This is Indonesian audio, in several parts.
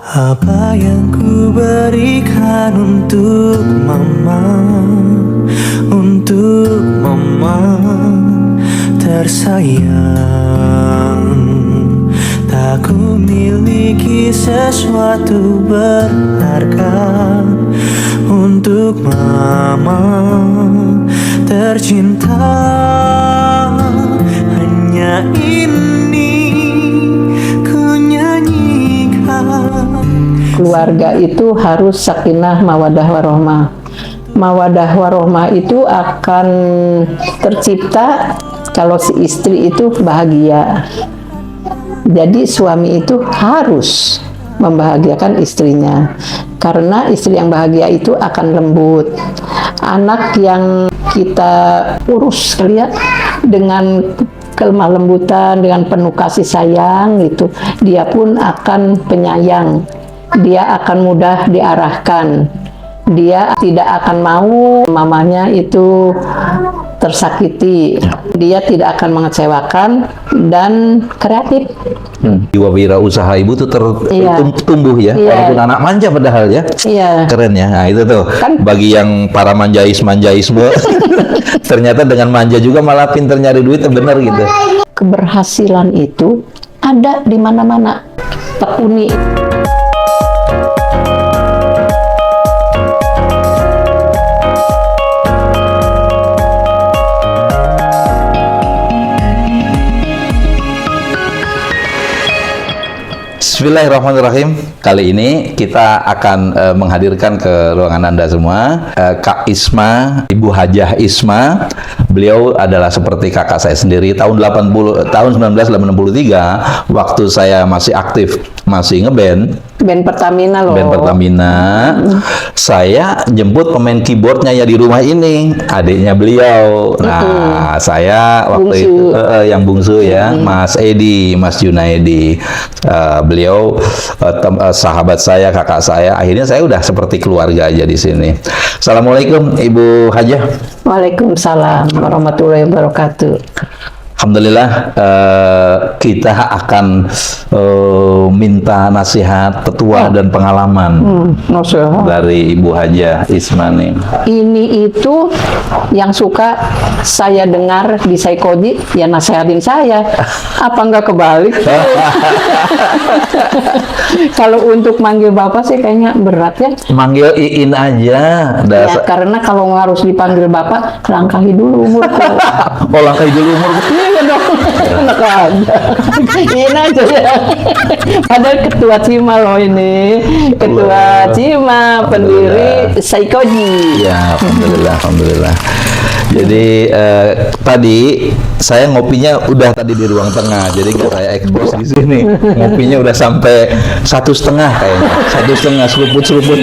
Apa yang ku berikan untuk mama tersayang. Tak ku miliki sesuatu berharga untuk mama tercinta. Hanya ini ku nyanyikan. Keluarga itu harus sakinah mawadah warohmah. Mawadah warohmah itu akan tercipta kalau si istri itu bahagia. Jadi suami itu harus membahagiakan istrinya, karena istri yang bahagia itu akan lembut. Anak yang kita urus lihat dengan kelemah lembutan, dengan penuh kasih sayang gitu, dia pun akan penyayang, dia akan mudah diarahkan, dia tidak akan mau mamanya itu tersakiti, dia tidak akan mengecewakan dan kreatif. Jiwa wirausaha ibu tuh tumbuh ya, walaupun anak manja padahal ya. Keren ya. Nah itu tuh kan, bagi yang para manjais ternyata dengan manja juga malah pinter nyari duit, bener gitu. Keberhasilan itu ada di mana-mana. Tekuni. Bismillahirrahmanirrahim. Kali ini kita akan menghadirkan ke ruangan Anda semua Kak Isma, Ibu Hajah Isma. Beliau adalah seperti kakak saya sendiri. Tahun 1983 waktu saya masih aktif, masih ngeband. Band Pertamina loh. Band Pertamina. Saya jemput pemain keyboardnya ya di rumah ini, adiknya beliau. Nah, saya waktu itu yang bungsu ya, Mas Edi, Mas Junaidi. Beliau sahabat saya, kakak saya. Akhirnya saya udah seperti keluarga aja di sini. Assalamualaikum Ibu Hajah. Waalaikumsalam warahmatullahi wabarakatuh. Alhamdulillah, kita akan minta nasihat, petuah dan pengalaman dari Ibu Hajah Isma nih. Ini itu yang suka saya dengar di Saikoji, ya nasihatin saya. Apa enggak kebalik? Kalau untuk manggil Bapak sih kayaknya berat ya. Manggil Iin aja. Ya, karena kalau harus dipanggil Bapak, langkahi dulu umurku. Oh, langkahi dulu umurku. Iya dong, enak aja. Iin aja ya. Padahal ketua Cima loh ini. Ketua Cima, pendiri Saikoji. Ya, alhamdulillah, alhamdulillah. Jadi tadi saya ngopinya udah tadi di ruang tengah, jadi nggak saya ekspos di sini. Ngopinya udah sampai 1,5 kayaknya, 1,5 seruput.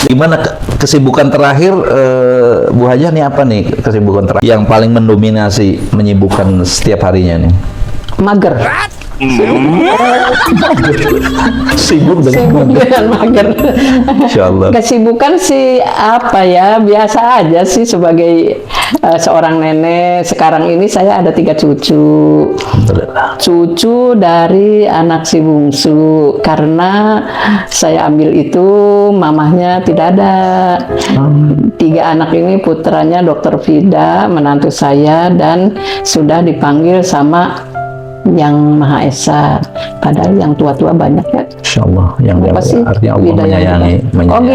Gimana kesibukan terakhir Bu Hajah nih, apa nih kesibukan terakhir yang paling mendominasi, menyibukkan setiap harinya nih? Mager. Sibuk dengan mager. Insyaallah. Kesibukan sih apa ya, biasa aja sih sebagai seorang nenek. Sekarang ini saya ada 3 cucu. Cucu dari anak si bungsu, karena saya ambil itu mamahnya tidak ada. 3 anak ini putranya Dokter Vida, menantu saya, dan sudah dipanggil sama Yang Maha Esa. Padahal yang tua-tua banyak ya. Insyaallah, yang artinya Allah menyayangi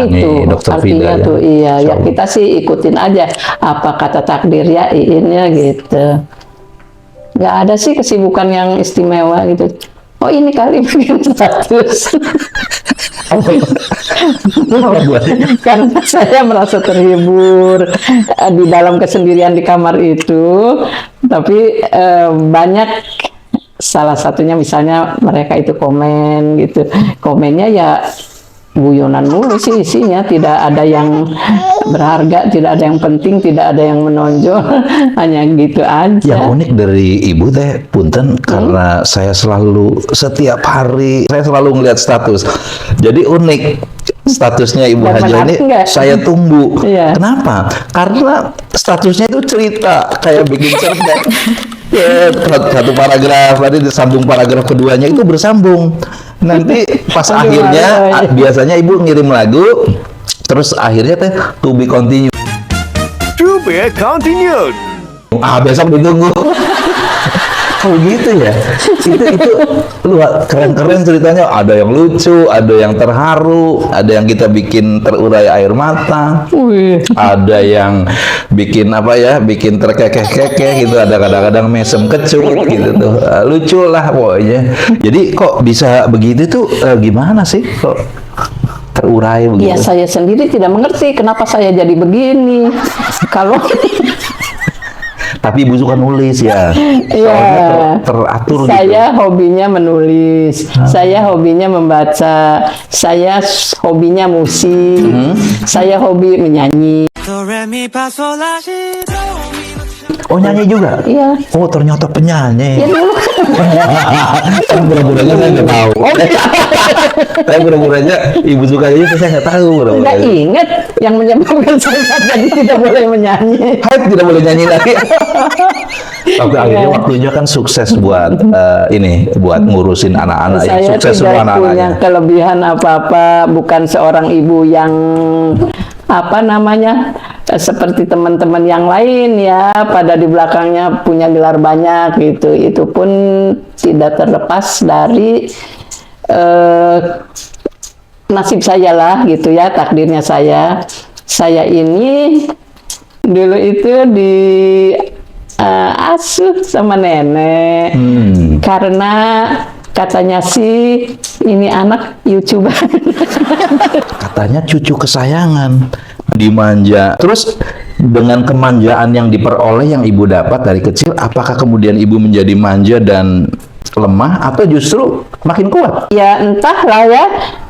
gitu. Dokter Vida ya. Tuh, iya, ya kita sih ikutin aja apa kata takdir ya, iinnya gitu. Nggak ada sih kesibukan yang istimewa gitu. Oh ini kali bikin status. Karena saya merasa terhibur di dalam kesendirian di kamar itu, tapi banyak. Salah satunya misalnya mereka itu komen gitu, komennya ya guyonan mulu sih isinya, tidak ada yang berharga, tidak ada yang penting, tidak ada yang menonjol, hanya gitu aja. Yang unik dari Ibu teh, punten, karena saya selalu setiap hari saya selalu ngeliat status, jadi unik statusnya Ibu Hajah ini saya tunggu. Kenapa? Karena statusnya itu cerita kayak bikin cerpen. Ya, satu paragraf tadi disambung paragraf keduanya itu bersambung. Nanti pas Aduh, akhirnya aduh. biasanya ibu ngirim lagu, terus akhirnya teh to be continue. To be continued. Besok ditunggu. Oh gitu ya. Itu lu keren-keren ceritanya. Ada yang lucu, ada yang terharu, ada yang kita bikin terurai air mata. Wih. Ada yang bikin apa ya, bikin terkekeh-kekeh gitu, ada kadang-kadang mesem kecut gitu tuh. Lucu lah pokoknya. Jadi kok bisa begitu tuh gimana sih kok terurai begitu? Ya saya sendiri tidak mengerti kenapa saya jadi begini. Kalau Tapi ibu suka nulis ya. Iya. Soalnya teratur gitu. saya hobinya menulis, saya hobinya membaca, saya hobinya musik, saya hobi menyanyi. Do, re, mi, fa, sol, la, si, do, mi, fa, Oh nyanyi juga? Iya. Oh ternyata penyanyi. Ya dulu Kan pura-puranya saya nggak tahu. Saya pura-puranya ibu suka aja, saya nggak tahu. nggak Pura-puranya. ingat yang menyebabkan saya jadi tidak boleh menyanyi. Hai, tidak boleh nyanyi lagi. Tapi akhirnya waktunya kan sukses buat ini, buat ngurusin anak-anak ya. Saya Sukses semua tidak punya anak-anaknya. kelebihan apa-apa, bukan seorang ibu yang apa namanya seperti teman-teman yang lain ya, pada di belakangnya punya gelar banyak gitu. Itu pun tidak terlepas dari nasib saya lah gitu ya, takdirnya saya. Saya ini dulu itu di asuh sama nenek karena katanya sih ini anak YouTuber. Katanya cucu kesayangan, dimanja. Terus dengan kemanjaan yang diperoleh yang ibu dapat dari kecil, apakah kemudian ibu menjadi manja dan lemah atau justru makin kuat? Ya entahlah ya,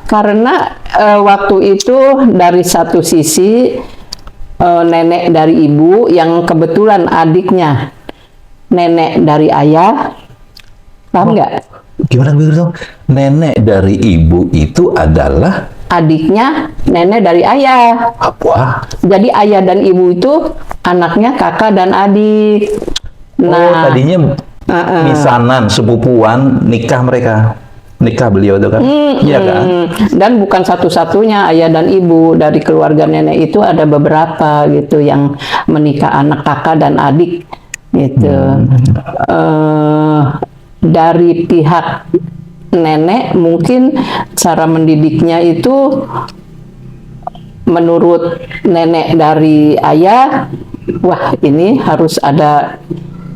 karena waktu itu dari satu sisi nenek dari ibu yang kebetulan adiknya nenek dari ayah, paham nggak? Gimana begitu? Nenek dari ibu itu adalah Adiknya nenek dari ayah. apa? Jadi ayah dan ibu itu anaknya kakak dan adik. Oh, tadinya misanan, sepupuan, nikah mereka. Nikah beliau itu kan? Iya kan? Dan bukan satu-satunya ayah dan ibu dari keluarga nenek itu ada beberapa gitu yang menikah anak kakak dan adik gitu. Dari pihak nenek mungkin cara mendidiknya itu menurut nenek dari ayah, wah ini harus ada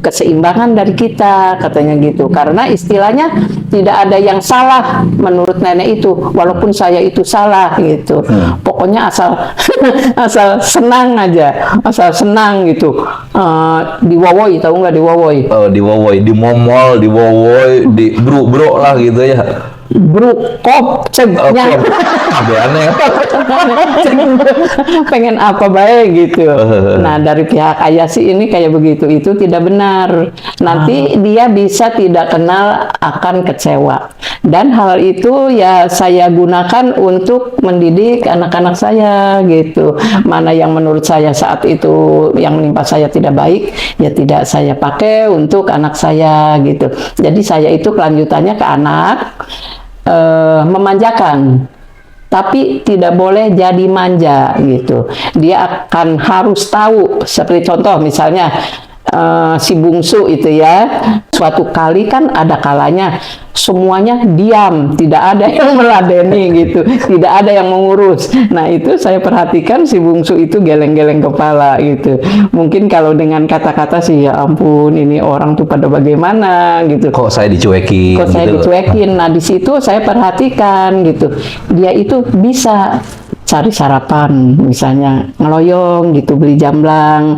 keseimbangan dari kita katanya gitu, karena istilahnya tidak ada yang salah menurut nenek itu, walaupun saya itu salah gitu. Pokoknya asal asal senang aja, asal senang gitu. Diwowoi, tahu nggak diwowoi? Oh, diwowoi, dimomol, diwowoi, di bro lah gitu ya. Bro, kop, cegnya. Agak aneh. Pengen apa baik gitu. Nah dari pihak ayah sih ini kayak begitu, itu tidak benar. Nanti dia bisa tidak kenal akan kecewa. Dan hal itu ya saya gunakan untuk mendidik anak-anak saya gitu. Mana yang menurut saya saat itu yang menimpa saya tidak baik, ya tidak saya pakai untuk anak saya gitu. Jadi saya itu kelanjutannya ke anak. Memanjakan, tapi tidak boleh jadi manja gitu. Dia akan harus tahu, seperti contoh misalnya si bungsu itu ya, suatu kali kan ada kalanya semuanya diam, tidak ada yang meladeni gitu, tidak ada yang mengurus. Nah itu saya perhatikan si bungsu itu geleng-geleng kepala gitu. Mungkin kalau dengan kata-kata sih ya ampun ini orang tuh pada bagaimana gitu. Kok saya dicuekin? Kok saya gitu. dicuekin? Nah di situ saya perhatikan gitu, dia itu bisa cari sarapan, misalnya ngeloyong gitu, beli jamblang.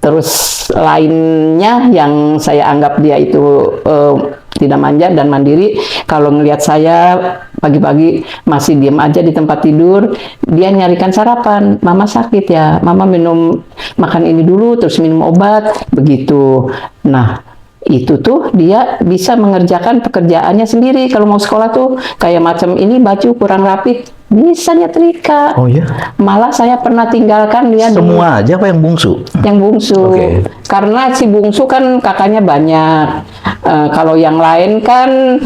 Terus lainnya yang saya anggap dia itu tidak manja dan mandiri, kalau ngelihat saya pagi-pagi masih diam aja di tempat tidur, dia nyarikan sarapan. Mama sakit ya, mama makan ini dulu, terus minum obat, begitu. Nah itu tuh dia bisa mengerjakan pekerjaannya sendiri. Kalau mau sekolah tuh kayak macam ini baju kurang rapi, Bisa nyetrika. Oh ya? Malah saya pernah tinggalkan dia dulu. Semua aja apa yang bungsu? Yang bungsu. Oke. Karena si bungsu kan kakaknya banyak. Kalau yang lain kan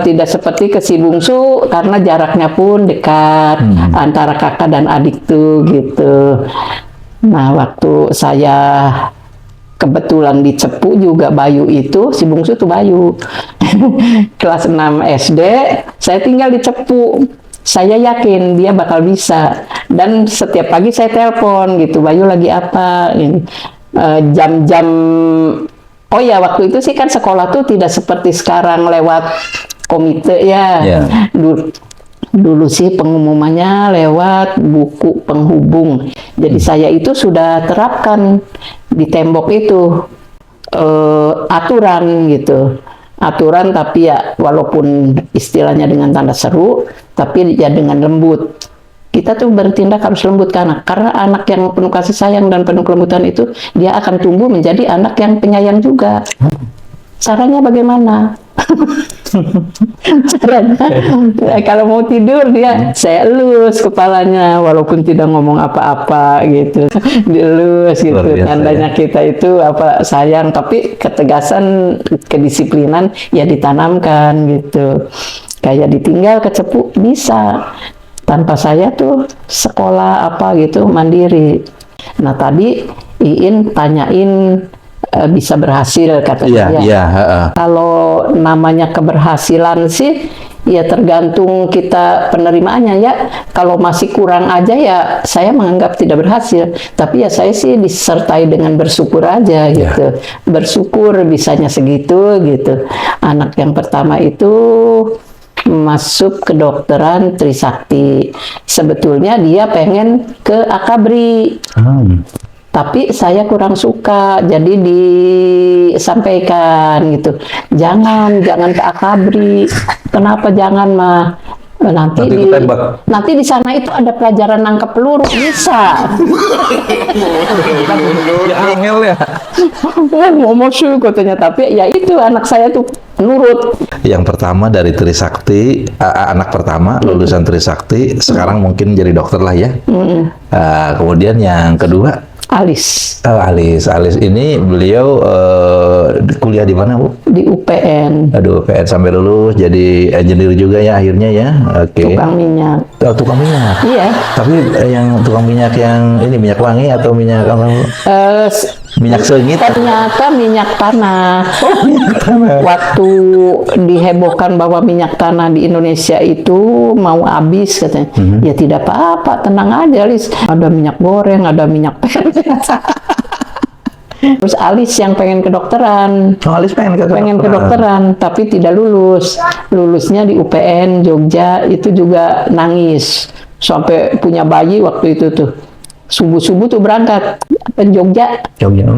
tidak seperti ke si bungsu karena jaraknya pun dekat antara kakak dan adik tuh gitu. Nah, waktu saya kebetulan di Cepu juga Bayu itu, si bungsu tuh Bayu. Kelas 6 SD, saya tinggal di Cepu. Saya yakin dia bakal bisa. Dan setiap pagi saya telepon gitu, Bayu lagi apa? Jam-jam, oh ya waktu itu sih kan sekolah tuh tidak seperti sekarang lewat komite ya. Dulu sih pengumumannya lewat buku penghubung. Jadi saya itu sudah terapkan di tembok itu aturan gitu. Aturan tapi ya walaupun istilahnya dengan tanda seru, tapi ya dengan lembut. Kita tuh bertindak harus lembut karena anak yang penuh kasih sayang dan penuh kelembutan itu dia akan tumbuh menjadi anak yang penyayang juga. Caranya bagaimana? Caranya kalau mau tidur dia saya elus kepalanya walaupun tidak ngomong apa-apa gitu, dielus gitu. Tandanya ya. Kita itu apa sayang tapi ketegasan kedisiplinan ya ditanamkan gitu. Kayak ditinggal ke Cepu bisa tanpa saya tuh sekolah apa gitu mandiri. Nah tadi Iin tanyain bisa berhasil katanya. Kalau namanya keberhasilan sih ya tergantung kita penerimaannya ya. Kalau masih kurang aja ya saya menganggap tidak berhasil. Tapi ya saya sih disertai dengan bersyukur aja gitu. Bersyukur bisanya segitu gitu. Anak yang pertama itu masuk kedokteran Trisakti. Sebetulnya dia pengen ke Akabri. Tapi saya kurang suka, jadi disampaikan gitu. Jangan ke Akabri. Kenapa jangan mah? Nanti di sana itu ada pelajaran nangkep peluru bisa. Ya angel ya. Ngomong sih katanya, tapi ya itu anak saya tuh nurut. Yang pertama dari Trisakti, anak pertama lulusan Trisakti, sekarang mungkin jadi dokter lah ya. Kemudian yang kedua Alis. Alis ini beliau kuliah di mana Bu? Di UPN. Aduh, UPN sampai lulus jadi engineer juga ya akhirnya ya. Oke. Tukang minyak. Oh, tukang minyak. Iya. Tapi yang tukang minyak yang ini minyak wangi atau minyak apa? Minyak sengit. Ternyata minyak tanah. Oh, minyak tanah. Waktu dihebohkan bahwa minyak tanah di Indonesia itu mau habis katanya. Ya tidak apa-apa, tenang aja Alis. Ada minyak goreng, ada minyak pelet. Terus Alis yang pengen kedokteran. Oh, Alis pengen kedokteran, tapi tidak lulus. Lulusnya di UPN Jogja itu juga nangis. Sampai punya bayi waktu itu tuh. Subuh-subuh tuh berangkat ke Jogja.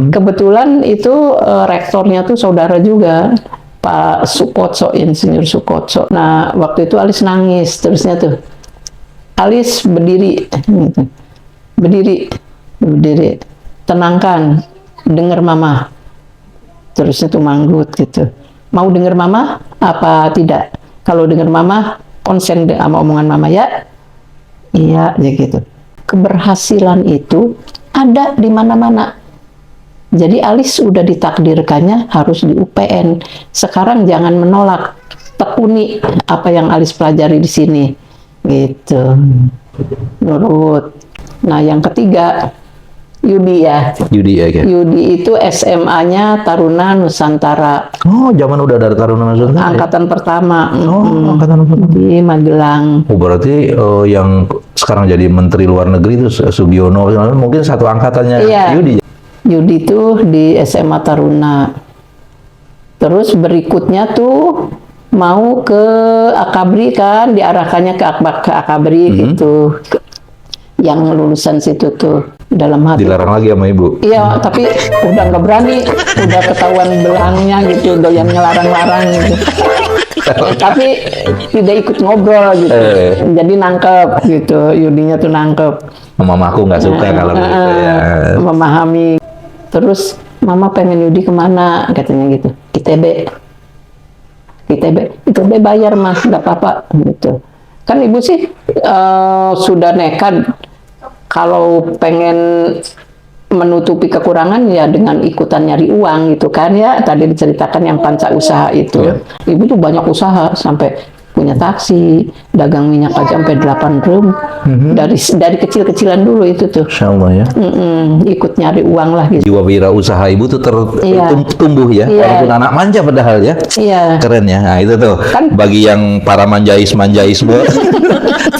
Kebetulan itu rektornya tuh saudara juga, Pak Sukotso, Insinyur Sukotso. Nah, waktu itu Alis nangis terusnya tuh. Alis berdiri. Tenangkan, dengar mama. Terusnya tuh manggut gitu. Mau dengar mama apa tidak? Kalau dengar mama, konsen sama omongan mama ya. Iya, ya gitu. Keberhasilan itu ada di mana-mana. Jadi Alis sudah ditakdirkannya harus di UPN. Sekarang jangan menolak, tekuni apa yang Alis pelajari di sini. Gitu. Nurut. Nah, yang ketiga Yudi ya. Yudi itu SMA-nya Taruna Nusantara. Oh, zaman udah ada Taruna Nusantara. Angkatan pertama. Angkatan pertama. Di Magelang. Oh, berarti yang sekarang jadi Menteri Luar Negeri itu Sugiono, mungkin satu angkatannya Yudi. Yudi tuh di SMA Taruna. Terus berikutnya tuh mau ke Akabri kan, diarahkannya ke Akabri gitu. Yang lulusan situ tuh dalam hati. Dilarang lagi sama ibu? Iya, tapi udah nggak berani, udah ketahuan belangnya gitu, doyan ngelarang-larang gitu. Tapi tidak ikut ngobrol gitu, jadi nangkep gitu, Yudinya tuh nangkep. Mamaku nggak suka kalau begitu ya. Memahami. Terus mama pengen Yudi kemana katanya gitu, ITB bayar mas, nggak apa-apa gitu. Kan ibu sih sudah nekat kalau pengen menutupi kekurangan ya dengan ikutan nyari uang gitu kan ya. Tadi diceritakan yang panca usaha itu. Iya. Ibu tuh banyak usaha sampai punya taksi, dagang minyak aja sampai 8 rum. Dari kecil-kecilan dulu itu tuh. Insya Allah ya. Ikut nyari uang lah gitu. Jiwa wirausaha ibu tuh Iya. tumbuh ya. Iya. Walaupun anak manja padahal ya. Iya. Keren ya. Nah itu tuh Kan- bagi yang para manjaisme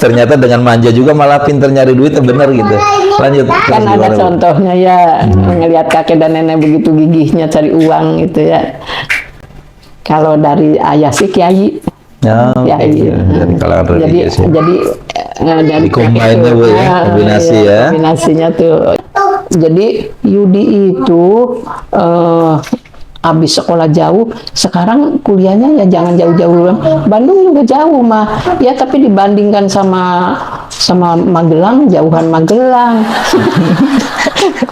ternyata dengan manja juga malah pinter nyari duit bener gitu. Lanjut. Kan Terus ada gimana, Bu? contohnya ya, ngelihat kakek dan nenek begitu gigihnya cari uang gitu ya. Kalau dari ayah sih kiai. Ya, Kiai. iya. Dari kalangan Jadi religius ya. dari Combine itu, ya, Bu, ya, kombinasi ya. kombinasinya tuh. Jadi Yudi itu habis sekolah jauh, sekarang kuliahnya ya jangan jauh-jauh. Bandung juga jauh mah, ya tapi dibandingkan sama Magelang, jauhan Magelang.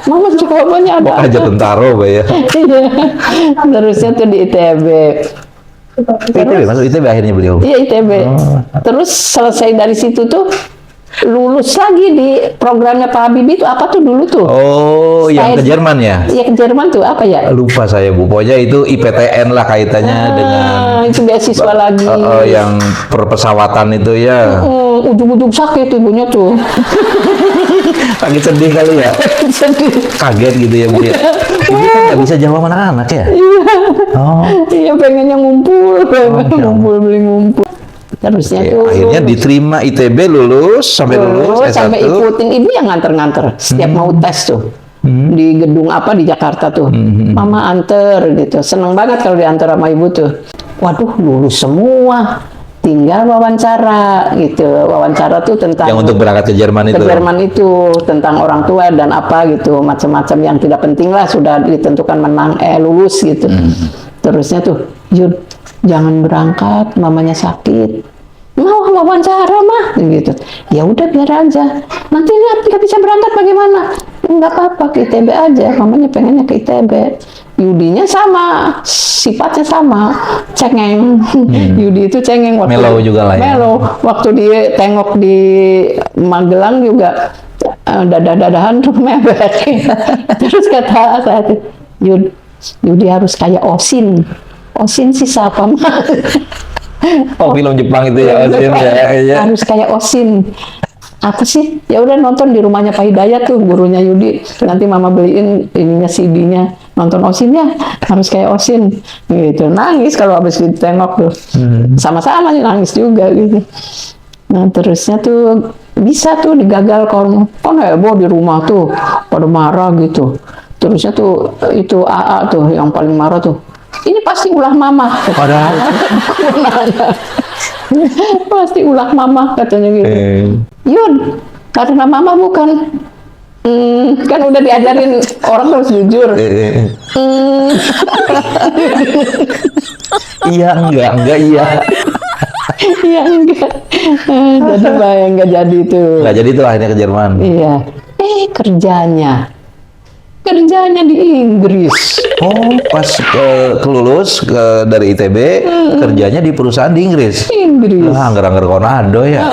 Mama jawabannya ada. Aja tentara, Pak ya. Iya. Terusnya tuh di ITB. ITB, masuk ITB akhirnya beliau. Iya ITB. Terus selesai dari situ tuh lulus lagi di programnya Pak Habibie itu apa tuh dulu tuh? Oh, yang ke Jerman ya? Iya ke Jerman tuh apa ya? Lupa saya, Bu. Pokoknya itu IPTN lah kaitannya dengan Itu beasiswa lagi. yang perpesawatan itu ya. Ujung-ujung sakit ibunya tuh. Lagi sedih kali ya. Sedih. Kaget gitu ya, Bu. Ibu kan nggak bisa jawab anak-anak ya? Oh. Iya pengennya ngumpul, ngumpul beli ngumpul. Terusnya Oke, tuh akhirnya diterima ITB lulus sampai lulus S1. sampai ikutin ibu yang nganter-nganter setiap mau tes tuh. Di gedung apa di Jakarta tuh. Mama anter gitu. Seneng banget kalau diantar sama ibu tuh. Waduh, lulus semua. Tinggal wawancara gitu. Wawancara tuh tentang Yang untuk berangkat ke Jerman ke itu. Jerman itu tentang orang tua dan apa gitu, macam-macam yang tidak penting lah sudah ditentukan menang lulus gitu. Terusnya tuh, Yud, jangan berangkat, mamanya sakit. Mau wawancara mah gitu. Ya udah biar aja. Nanti nggak bisa berangkat bagaimana? Nggak apa-apa ke ITB aja. Mamanya pengennya ke ITB. Yudinya sama, sifatnya sama, cengeng. Yudi itu cengeng waktu Mellow juga lah ya. Mellow. Waktu dia tengok di Magelang juga dadah-dadahan tuh mewek. Terus kata saya, Yudi harus kayak Osin. Osin sih siapa mah? Oh, film Jepang itu ya, Osin ya. Harus kayak Osin. Apa sih? Ya udah nonton di rumahnya Pak Hidayat tuh gurunya Yudi. Nanti mama beliin ininya CD-nya. Nonton Osin ya, harus kayak Osin. Gitu. Nangis kalau habis ditengok tuh. Sama-sama nih nangis juga gitu. Nah, terusnya tuh bisa tuh digagal kalau kan heboh di rumah tuh pada marah gitu. Terusnya tuh itu AA tuh yang paling marah tuh. Ini pasti ulah mama. Padahal pasti ulah mama katanya gitu. Yun, karena mama bukan. Kan udah diajarin orang harus jujur. Iya enggak iya. Iya enggak. Jadi bayang enggak jadi tuh. Enggak jadi tuh akhirnya ke Jerman. Iya. Kerjanya di Inggris. Oh, pas kelulus dari ITB, kerjanya di perusahaan di Inggris. Inggris. Angger-angger konado ya.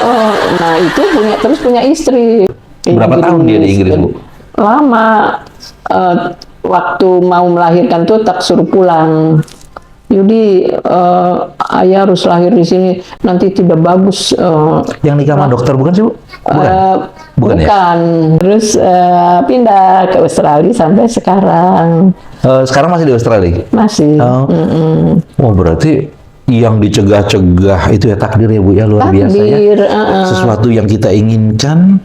Nah itu punya istri. Berapa tahun dia di Inggris, Bu? Lama. Waktu mau melahirkan tuh tak suruh pulang. Yudi, ayah harus lahir di sini. Nanti tidak bagus. Yang nikah sama dokter bukan sih, Bu? Bukan ya? Terus pindah ke Australia sampai sekarang. Sekarang masih di Australia? Masih. Oh, berarti yang dicegah-cegah itu ya takdir ya, Bu, ya, luar biasa ya. Sesuatu yang kita inginkan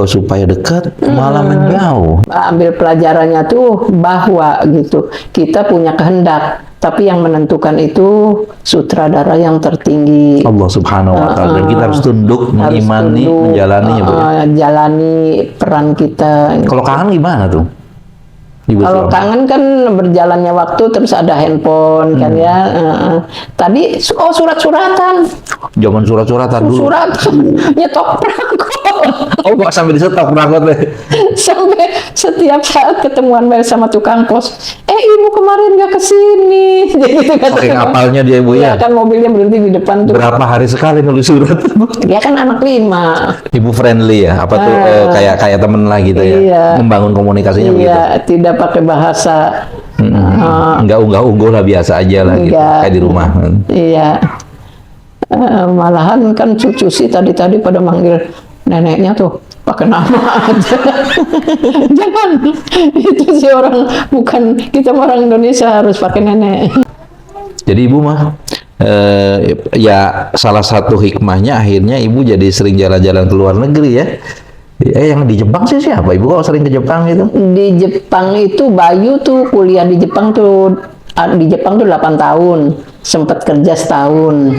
supaya dekat malah menjauh. Ambil pelajarannya tuh bahwa gitu kita punya kehendak, tapi yang menentukan itu sutradara yang tertinggi. Allah Subhanahu wa Ta'ala. Dan kita harus tunduk, mengimani, menjalaninya, Bu. Jalani peran kita. Kalau kangen gimana tuh? Ibu Kalau selama? kangen kan berjalannya waktu terus ada handphone kan ya. Tadi surat-suratan. Zaman surat-suratan dulu. Surat nyetok perangko. Oh, kok sampai di stop berangkat deh. Sampai setiap saat ketemuan sama tukang pos, ibu kemarin nggak kesini. Gitu Saking apalnya dia ibu Ya ya. kan mobilnya berhenti di depan tuh. Berapa hari sekali nulis surat? Dia kan anak 5. Ibu friendly ya, apa tuh kayak temen lah gitu ya. Iya. Membangun komunikasinya begitu. Iya, tidak pakai bahasa. Nggak unggah-ungguh lah, biasa aja lah gitu, Enggak. kayak di rumah. Iya. Malahan kan cucu sih tadi pada manggil neneknya tuh pakai nama aja. Jangan, itu sih orang, bukan kita orang Indonesia harus pakai nenek. Jadi ibu mah ya salah satu hikmahnya akhirnya ibu jadi sering jalan-jalan ke luar negeri ya. Yang di Jepang sih siapa? Ibu kok sering ke Jepang gitu? Di Jepang itu Bayu tuh kuliah di Jepang tuh 8 tahun, sempat kerja setahun.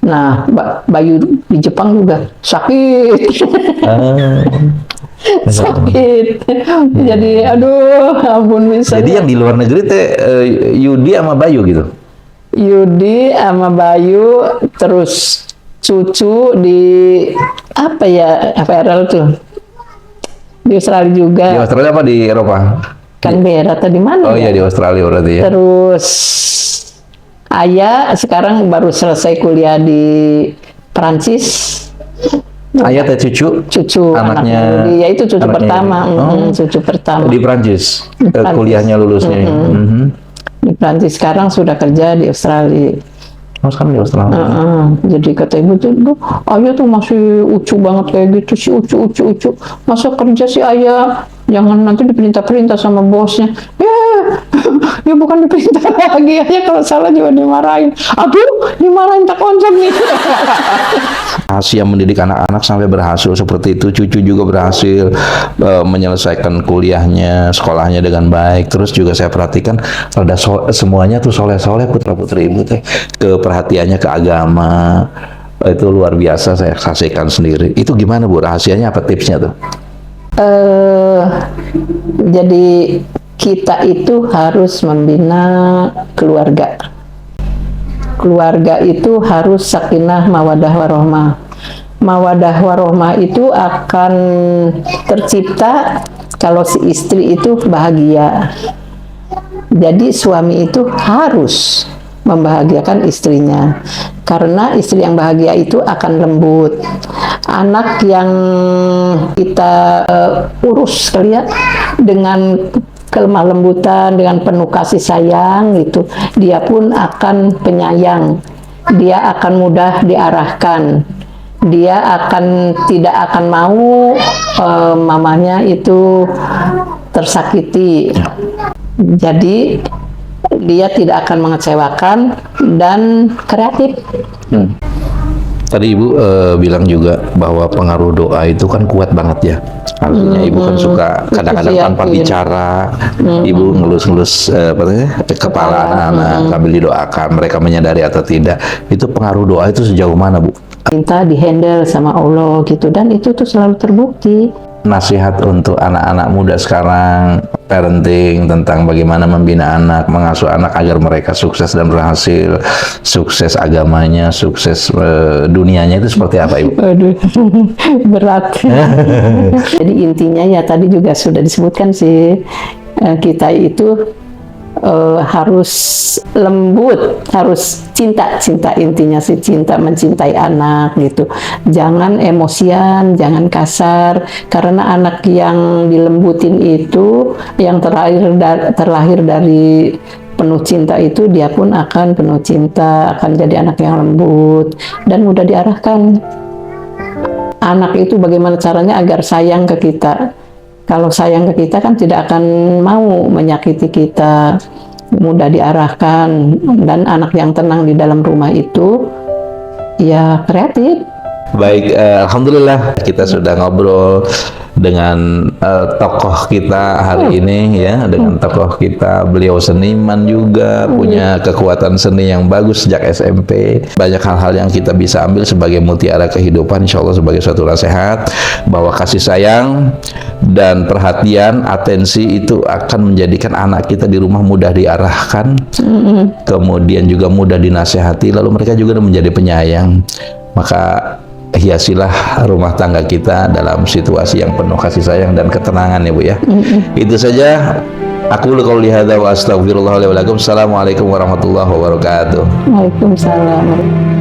Nah, Bayu di Jepang juga sakit. Sakit. Jadi aduh, ampun bisa. Jadi yang di luar negeri teh Yudi sama Bayu gitu. Yudi sama Bayu, terus cucu di apa ya, FRL tuh di Australia juga. Di Australia apa di Eropa? Canberra atau di mana? Oh ya? iya, di Australia berarti ya. Terus Ayah sekarang baru selesai kuliah di Perancis. Ayah teh cucu Anaknya Yudi. Ya itu cucu anaknya pertama. Yudi. Cucu pertama Di Prancis. Prancis. Kuliahnya lulusnya. di Perancis, sekarang sudah kerja di Australia. Oh, sekarang di Australia. Jadi kata ibu tuh, ayah tuh masih ucu banget kayak gitu sih, ucu. Masa kerja sih ayah, jangan nanti diperintah-perintah sama bosnya. Ya bukan diperintah lagi, ayah kalau salah juga dimarahin. Aduh, dimarahin tak konsep nih. Asia mendidik anak-anak sampai berhasil seperti itu, cucu juga berhasil menyelesaikan kuliahnya, sekolahnya dengan baik. Terus juga saya perhatikan ada semuanya tuh soleh-soleh putra-putri ibu teh, perhatiannya ke agama itu luar biasa, saya saksikan sendiri. Itu gimana Bu, rahasianya apa, tipsnya tuh? Jadi kita itu harus membina keluarga. Keluarga itu harus sakinah mawadah warohmah. Mawadah warohmah itu akan tercipta kalau si istri itu bahagia. Jadi suami itu harus membahagiakan istrinya, karena istri yang bahagia itu akan lembut. Anak yang kita urus kali ya, dengan kelemah lembutan, dengan penuh kasih sayang gitu, dia pun akan penyayang, dia akan mudah diarahkan, dia akan tidak akan mau mamanya itu tersakiti. Jadi dia tidak akan mengecewakan dan kreatif. Tadi Ibu bilang juga bahwa pengaruh doa itu kan kuat banget ya. Artinya Ibu kan suka kadang-kadang tanpa bicara, Ibu ngelus-ngelus kepala anak-anak sambil didoakan, mereka menyadari atau tidak. Itu pengaruh doa itu sejauh mana Bu? Minta dihandle sama Allah gitu, dan itu tuh selalu terbukti. Nasihat untuk anak-anak muda sekarang, parenting, tentang bagaimana membina anak, mengasuh anak agar mereka sukses dan berhasil, sukses agamanya, sukses dunianya, itu seperti apa Ibu? Aduh, berat. Jadi intinya ya tadi juga sudah disebutkan sih, kita itu harus lembut, harus cinta intinya sih, cinta, mencintai anak gitu. Jangan emosian, jangan kasar, karena anak yang dilembutin itu, yang terlahir dari penuh cinta itu, dia pun akan penuh cinta, akan jadi anak yang lembut dan mudah diarahkan. Anak itu bagaimana caranya agar sayang ke kita? Kalau sayang ke kita kan tidak akan mau menyakiti kita, mudah diarahkan. Dan anak yang tenang di dalam rumah itu ya kreatif. Baik, alhamdulillah kita sudah ngobrol dengan tokoh kita hari ini ya, dengan tokoh kita. Beliau seniman juga, punya kekuatan seni yang bagus sejak SMP. Banyak hal-hal yang kita bisa ambil sebagai mutiara kehidupan, insya Allah sebagai suatu nasihat bahwa kasih sayang dan perhatian, atensi itu akan menjadikan anak kita di rumah mudah diarahkan, kemudian juga mudah dinasehati, lalu mereka juga menjadi penyayang. Maka hiasilah rumah tangga kita dalam situasi yang penuh kasih sayang dan ketenangan ya Bu ya. Itu saja. Aku qouli hadza wa astaghfirullah li wa lakum. Assalamualaikum warahmatullahi wabarakatuh. Waalaikumsalam.